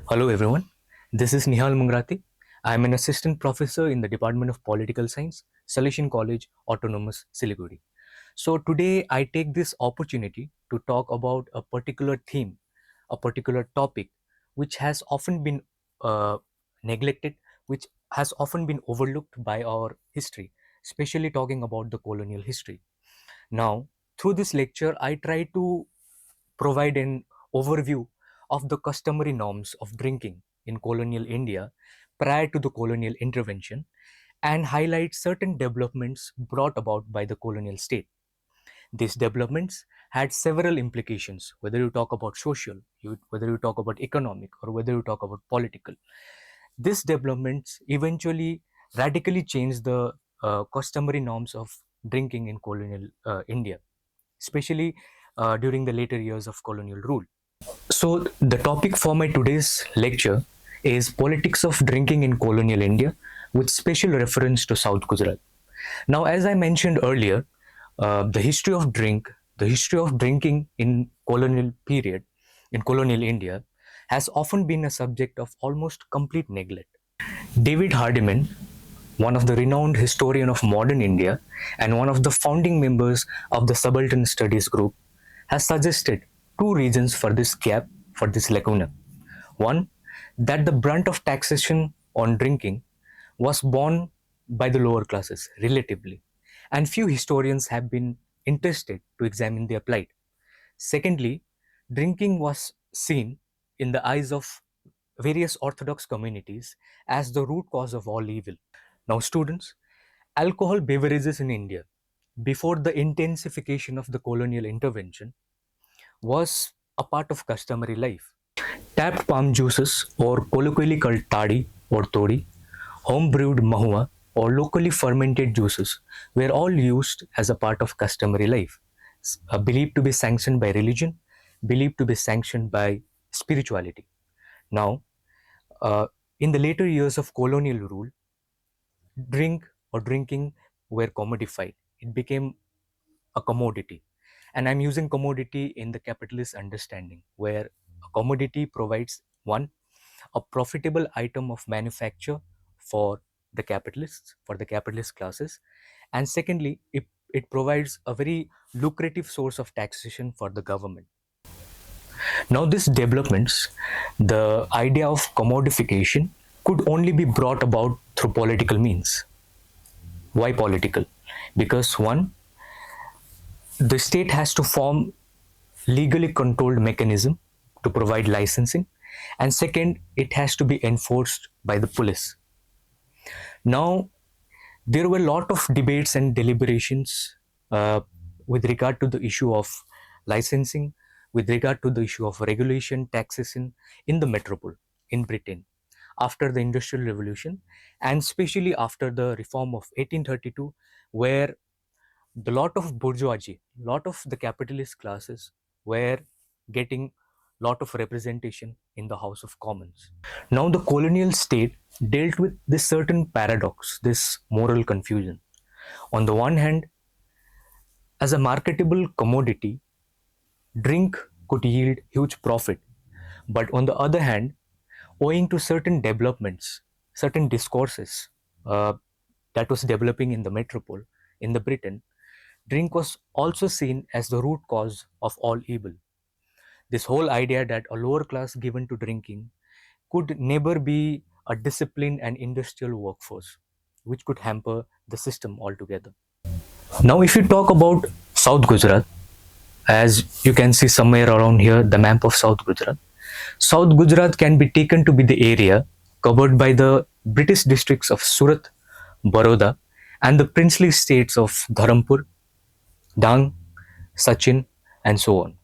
Hello everyone, this is Nihal Mangrati. I am an assistant professor in the Department of Political Science, Salesian College, Autonomous, Siliguri. So today I take this opportunity to talk about a particular theme, a particular topic, which has often been neglected, which has often been overlooked by our history, especially talking about the colonial history. Now, through this lecture, I try to provide an overview of the customary norms of drinking in colonial India prior to the colonial intervention and highlight certain developments brought about by the colonial state. These developments had several implications, whether you talk about social, whether you talk about economic, or whether you talk about political. These developments eventually radically changed the customary norms of drinking in colonial India, especially during the later years of colonial rule. So, the topic for my today's lecture is politics of drinking in colonial India with special reference to South Gujarat. Now, as I mentioned earlier, the history of drinking in colonial period, in colonial India, has often been a subject of almost complete neglect. David Hardiman, one of the renowned historian of modern India and one of the founding members of the Subaltern Studies group, has suggested two reasons for this gap, for this lacuna. One, that the brunt of taxation on drinking was borne by the lower classes relatively, and few historians have been interested to examine their plight. Secondly, drinking was seen in the eyes of various orthodox communities as the root cause of all evil. Now, students, alcohol beverages in India before the intensification of the colonial intervention was a part of customary life. Tapped palm juices, or colloquially called tadi or todi, home brewed mahua, or locally fermented juices, were all used as a part of customary life, believed to be sanctioned by religion, believed to be sanctioned by spirituality. Now, uh, in the later years of colonial rule, drink or drinking were commodified. It became a commodity. And I'm using commodity in the capitalist understanding, where a commodity provides one, a profitable item of manufacture for the capitalists, for the capitalist classes, and secondly, it provides a very lucrative source of taxation for the government. Now, these developments, the idea of commodification, could only be brought about through political means. Why political? Because one, the state has to form legally controlled mechanism to provide licensing, and second, it has to be enforced by the police. Now, there were a lot of debates and deliberations uh, with regard to the issue of licensing, with regard to the issue of regulation, taxation in the metropole in Britain after the Industrial Revolution, and especially after the reform of 1832, where the lot of bourgeoisie, lot of the capitalist classes were getting lot of representation in the House of Commons. Now the colonial state dealt with this certain paradox, this moral confusion. On the one hand, as a marketable commodity, drink could yield huge profit. But on the other hand, owing to certain developments, certain discourses uh, that was developing in the metropole, in the Britain, drink was also seen as the root cause of all evil. This whole idea that a lower class given to drinking could never be a disciplined and industrial workforce, which could hamper the system altogether. Now, if you talk about South Gujarat, as you can see somewhere around here, the map of South Gujarat. South Gujarat can be taken to be the area covered by the British districts of Surat, Baroda, and the princely states of Dharampur, Dang, Sachin, and so on.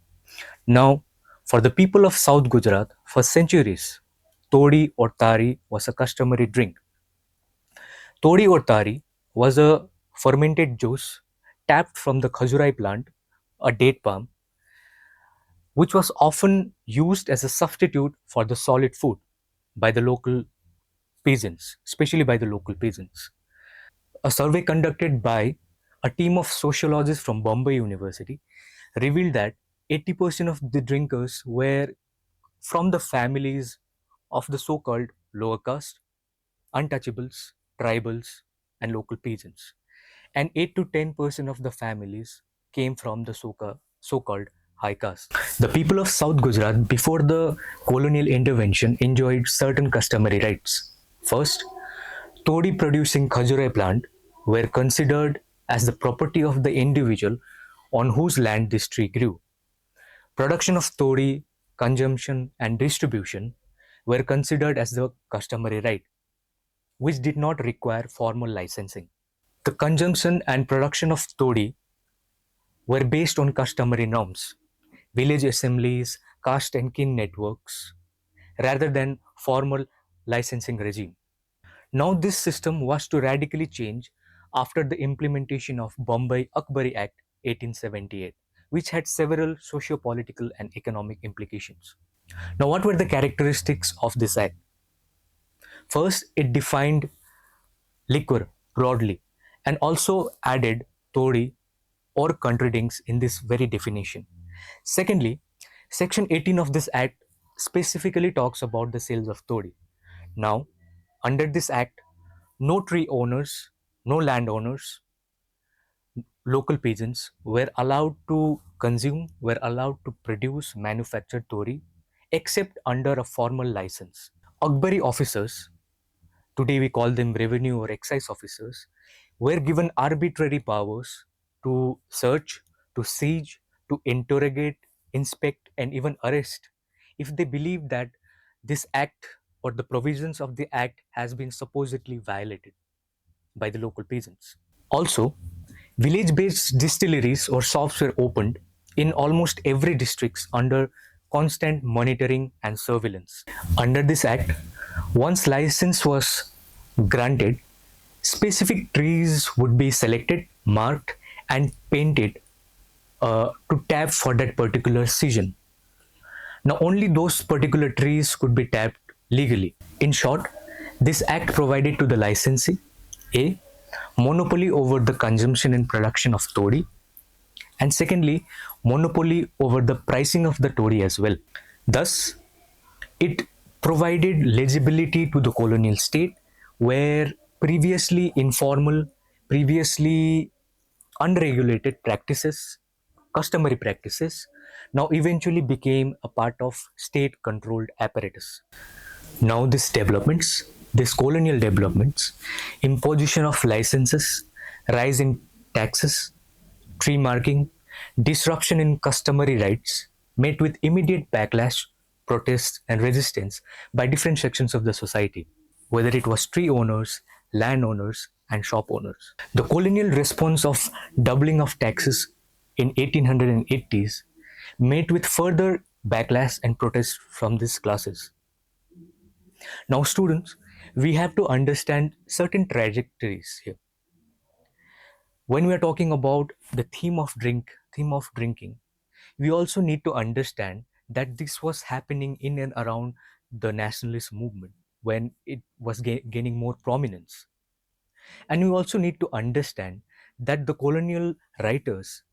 Now, for the people of South Gujarat, for centuries, todi or tari was a customary drink. Todi or tari was a fermented juice tapped from the khajurai plant, a date palm, which was often used as a substitute for the solid food by the local peasants, especially by the local peasants. A survey conducted by a team of sociologists from Bombay University revealed that 80% of the drinkers were from the families of the so-called lower caste, untouchables, tribals, and local peasants. And 8 to 10% of the families came from the so-called high caste. The people of South Gujarat before the colonial intervention enjoyed certain customary rights. First, toddy producing khajure plant were considered as the property of the individual on whose land this tree grew. Production of toddy, consumption, and distribution were considered as the customary right, which did not require formal licensing. The consumption and production of toddy were based on customary norms, village assemblies, caste and kin networks, rather than formal licensing regime. Now this system was to radically change after the implementation of Bombay Abkari Act 1878, which had several socio-political and economic implications. Now, what were the characteristics of this act? First, it defined liquor broadly and also added toddy or country drinks in this very definition. Secondly, Section 18 of this act specifically talks about the sales of toddy. Now, under this act, no tree owners, no landowners, local peasants were allowed to consume, were allowed to produce manufactured toddy except under a formal license. Akbari officers, today we call them revenue or excise officers, were given arbitrary powers to search, to siege, to interrogate, inspect, and even arrest if they believe that this act or the provisions of the act has been supposedly violated by the local peasants. Also, village-based distilleries or shops were opened in almost every district under constant monitoring and surveillance. Under this act, once license was granted, specific trees would be selected, marked, and painted to tap for that particular season. Now, only those particular trees could be tapped legally. In short, this act provided to the licensee a monopoly over the consumption and production of toddy, and secondly, monopoly over the pricing of the toddy as well. Thus, it provided legibility to the colonial state, where previously informal, previously unregulated practices, customary practices, now eventually became a part of state controlled apparatus. Now, these colonial developments, imposition of licenses, rise in taxes, tree marking, disruption in customary rights, met with immediate backlash, protests, and resistance by different sections of the society, whether it was tree owners, landowners, and shop owners. The colonial response of doubling of taxes in 1880s met with further backlash and protest from these classes. Now, students, we have to understand certain trajectories here. When we are talking about the theme of drinking, we also need to understand that this was happening in and around the nationalist movement when it was gaining more prominence. And we also need to understand that the colonial writers,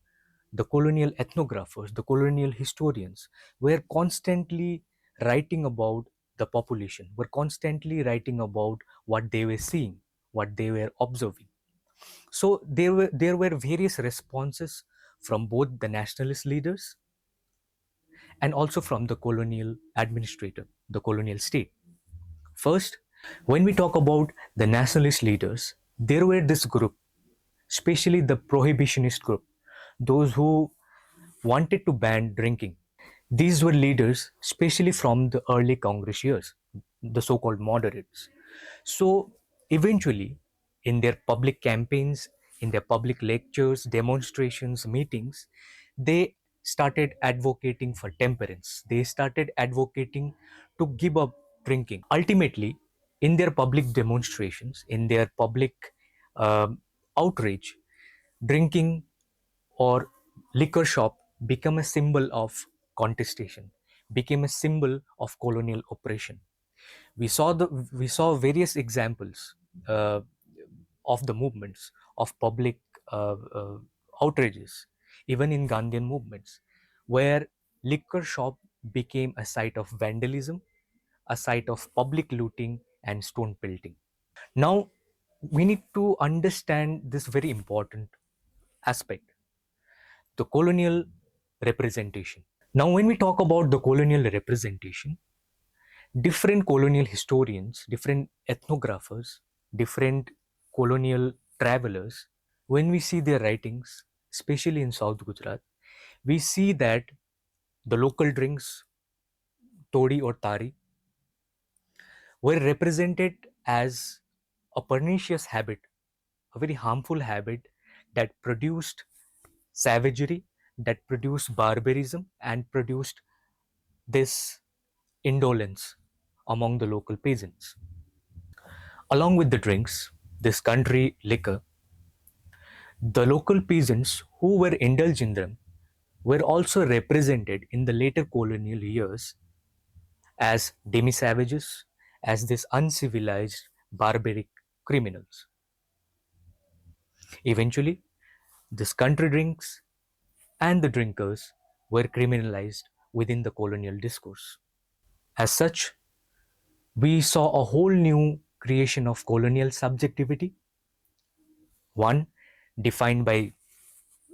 the colonial ethnographers, the colonial historians were constantly writing about the population, were constantly writing about what they were seeing, what they were observing. So there were various responses from both the nationalist leaders and also from the colonial administrator, the colonial state. First, when we talk about the nationalist leaders, there were this group, especially the prohibitionist group, those who wanted to ban drinking. These were leaders, especially from the early Congress years, the so called moderates. So, eventually, in their public campaigns, in their public lectures, demonstrations, meetings, they started advocating for temperance. They started advocating to give up drinking. Ultimately, in their public demonstrations, in their public um outrage, drinking or liquor shop became a symbol of contestation, became a symbol of colonial oppression. We saw various examples uh, of the movements of public outrages, even in Gandhian movements, where liquor shop became a site of vandalism, a site of public looting and stone pelting. Now, we need to understand this very important aspect, the colonial representation. Now, when we talk about the colonial representation, different colonial historians, different ethnographers, different colonial travelers, when we see their writings, especially in South Gujarat, we see that the local drinks, toddy or tari, were represented as a pernicious habit, a very harmful habit that produced savagery, that produced barbarism, and produced this indolence among the local peasants. Along with the drinks, this country liquor, the local peasants who were indulged in them were also represented in the later colonial years as demi savages, as these uncivilized, barbaric criminals. Eventually, this country drinks and the drinkers were criminalized within the colonial discourse. As such, we saw a whole new creation of colonial subjectivity, one defined by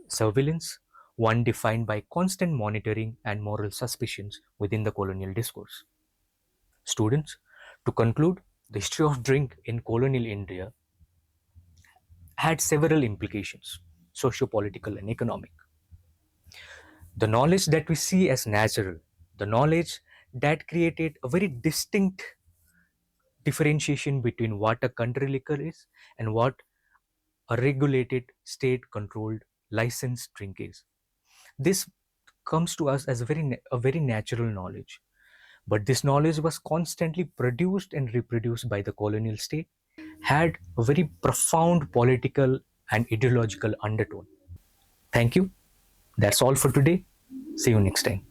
surveillance, one defined by constant monitoring and moral suspicions within the colonial discourse. Students, to conclude, the history of drink in colonial India had several implications, socio-political and economic. The knowledge that we see as natural, the knowledge that created a very distinct differentiation between what a country liquor is and what a regulated, state controlled, licensed drink is. This comes to us as a very natural knowledge. But this knowledge was constantly produced and reproduced by the colonial state, had a very profound political and ideological undertone. Thank you. That's all for today. See you next time.